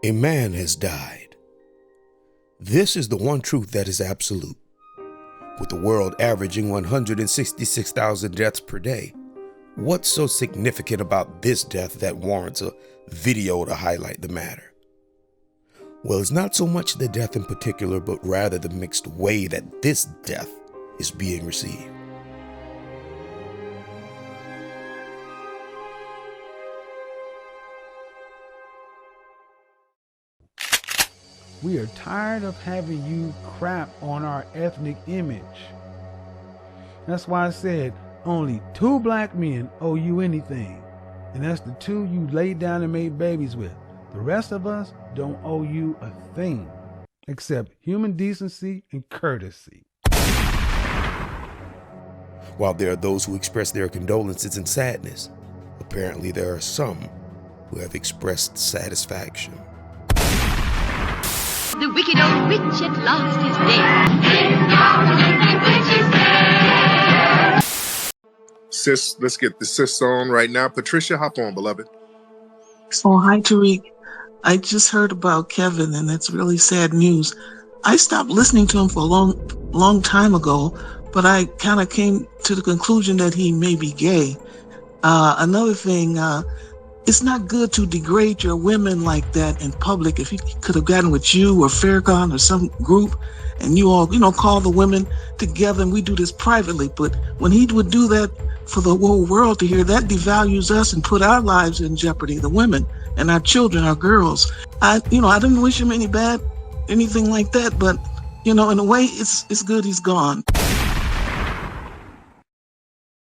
A man has died. This is the one truth that is absolute. With the world averaging 166,000 deaths per day, what's so significant about this death that warrants a video to highlight the matter? Well, it's not so much the death in particular, but rather the mixed way that this death is being received. We are tired of having you crap on our ethnic image. That's why I said only 2 black men owe you anything. And that's the 2 you laid down and made babies with. The rest of us don't owe you a thing, except human decency and courtesy. While there are those who express their condolences and sadness, apparently there are some who have expressed satisfaction. The wicked old witch at last is dead. Sis, let's get the sis on right now. Patricia, hop on, beloved. So, hi, Tariq. I just heard about Kevin, and it's really sad news. I stopped listening to him for a long time ago, but I kind of came to the conclusion that he may be gay. Another thing, it's not good to degrade your women like that in public. If he could have gotten with you or Farrakhan or some group and you all, call the women together and we do this privately. But when he would do that for the whole world to hear, that devalues us and put our lives in jeopardy, the women and our children, our girls. I didn't wish him anything like that, but, in a way, it's good he's gone.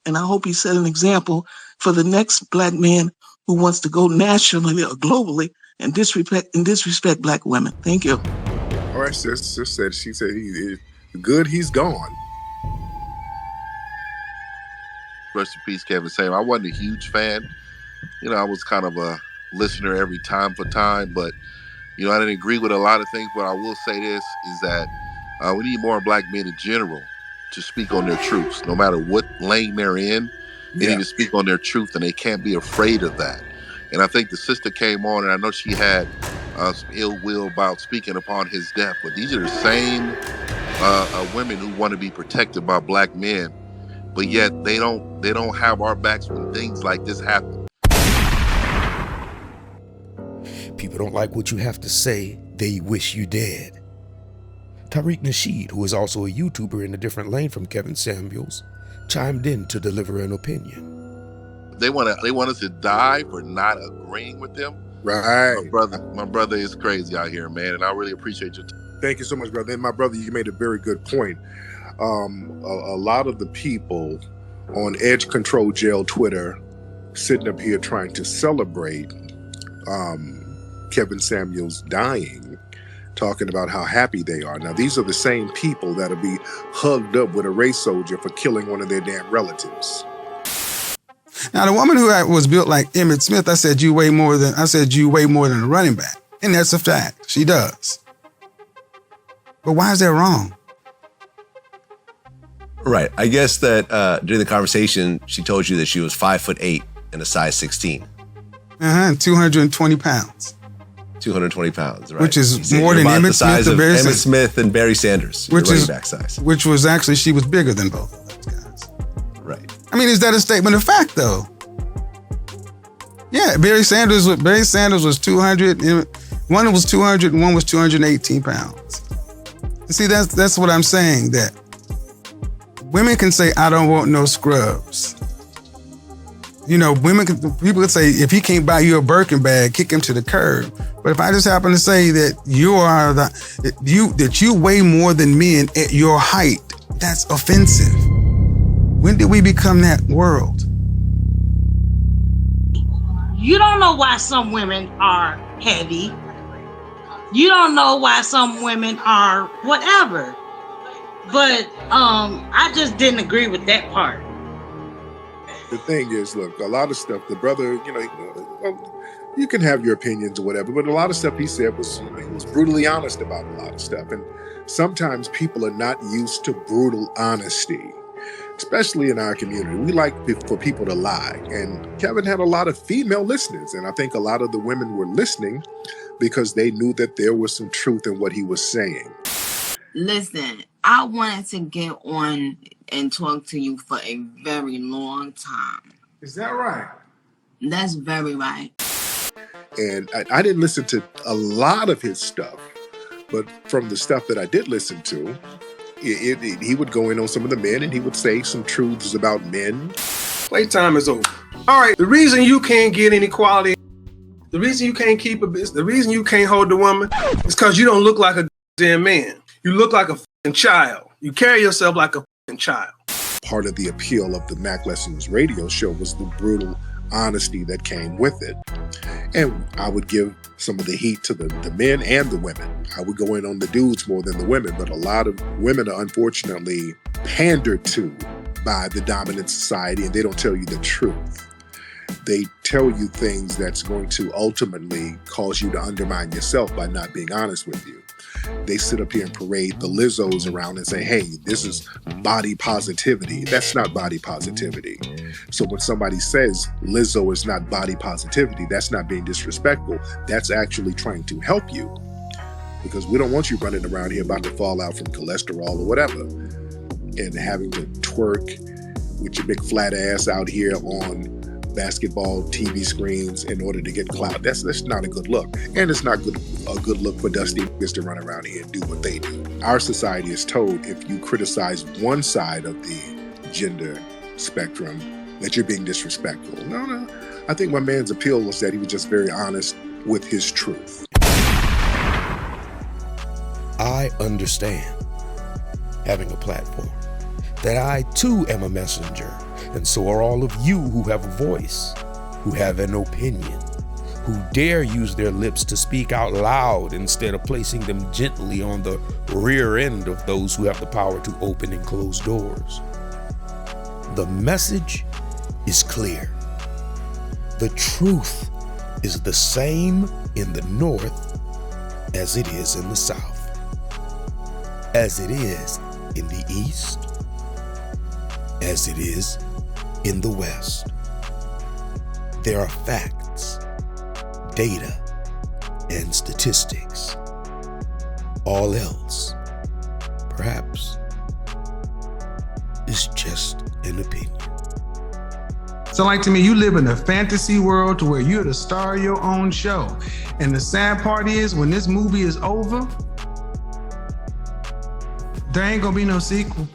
And I hope he set an example for the next black man who wants to go nationally or globally and disrespect black women. Thank you. All right, sis said, she said good he's gone. Rest in peace, Kevin Sam. I wasn't a huge fan. I was kind of a listener every time for time, but, I didn't agree with a lot of things. But I will say this, is that we need more black men in general to speak on their truths, no matter what lane they're in. They need to speak on their truth, and they can't be afraid of that. And I think the sister came on, and I know she had some ill will about speaking upon his death. But these are the same women who want to be protected by black men, but yet they don't have our backs when things like this happen. People don't like what you have to say. They wish you dead. Tariq Nasheed, who is also a YouTuber in a different lane from Kevin Samuels, chimed in to deliver an opinion. They want us to die for not agreeing with them. Right. My brother is crazy out here, man, and I really appreciate your time. Thank you so much, brother. And my brother, you made a very good point. A lot of the people on Edge Control Jail Twitter sitting up here trying to celebrate Kevin Samuels dying, talking about how happy they are. Now, these are the same people that'll be hugged up with a race soldier for killing one of their damn relatives. Now, the woman who was built like Emmitt Smith, I said you weigh more than a running back. And that's a fact. She does. But why is that wrong? Right. I guess that during the conversation, she told you that she was 5'8" and a size 16. And 220 pounds. 220 pounds, right? Which is more than Emmitt Smith or Barry Sanders. Emmitt Smith and Barry Sanders, running back size. Which was actually, she was bigger than both of those guys. Right. I mean, is that a statement of fact, though? Yeah, Barry Sanders was 200, one was 200 and one was 218 pounds. See, that's what I'm saying, that women can say, I don't want no scrubs. People can say, if he can't buy you a Birkin bag, kick him to the curb. But if I just happen to say that you weigh more than men at your height, that's offensive. When did we become that world? You don't know why some women are heavy. You don't know why some women are whatever. But I just didn't agree with that part. The thing is, look, a lot of stuff, the brother, you can have your opinions or whatever, but a lot of stuff he said was, he was brutally honest about a lot of stuff. And sometimes people are not used to brutal honesty, especially in our community. We like for people to lie. And Kevin had a lot of female listeners, and I think a lot of the women were listening because they knew that there was some truth in what he was saying. Listen, I wanted to get on and talk to you for a very long time. Is that right? That's very right. And I didn't listen to a lot of his stuff, but from the stuff that I did listen to, he would go in on some of the men and he would say some truths about men. Playtime is over. All right, the reason you can't get any quality, the reason you can't keep a business, the reason you can't hold the woman is because you don't look like a damn man. You look like a f***ing child. You carry yourself like a f***ing child. Part of the appeal of the Mac Lessons radio show was the brutal honesty that came with it. And I would give some of the heat to the men and the women. I would go in on the dudes more than the women, but a lot of women are unfortunately pandered to by the dominant society, and they don't tell you the truth. They tell you things that's going to ultimately cause you to undermine yourself by not being honest with you. They sit up here and parade the Lizzos around and say, hey, this is body positivity. That's not body positivity. So when somebody says Lizzo is not body positivity, that's not being disrespectful. That's actually trying to help you, because we don't want you running around here about to fall out from cholesterol or whatever and having to twerk with your big flat ass out here on basketball TV screens in order to get clout. That's not a good look. And it's not a good look for dusty niggas to run around here and do what they do. Our society is told if you criticize one side of the gender spectrum that you're being disrespectful. No. I think my man's appeal was that he was just very honest with his truth. I understand having a platform, that I too am a messenger, and so are all of you who have a voice, who have an opinion, who dare use their lips to speak out loud instead of placing them gently on the rear end of those who have the power to open and close doors. The message is clear. The truth is the same in the North as it is in the South, as it is in the East, as it is in the West. There are facts, data, and statistics. All else, perhaps, is just an opinion. So like to me, you live in a fantasy world to where you're the star of your own show. And the sad part is when this movie is over, there ain't gonna be no sequel.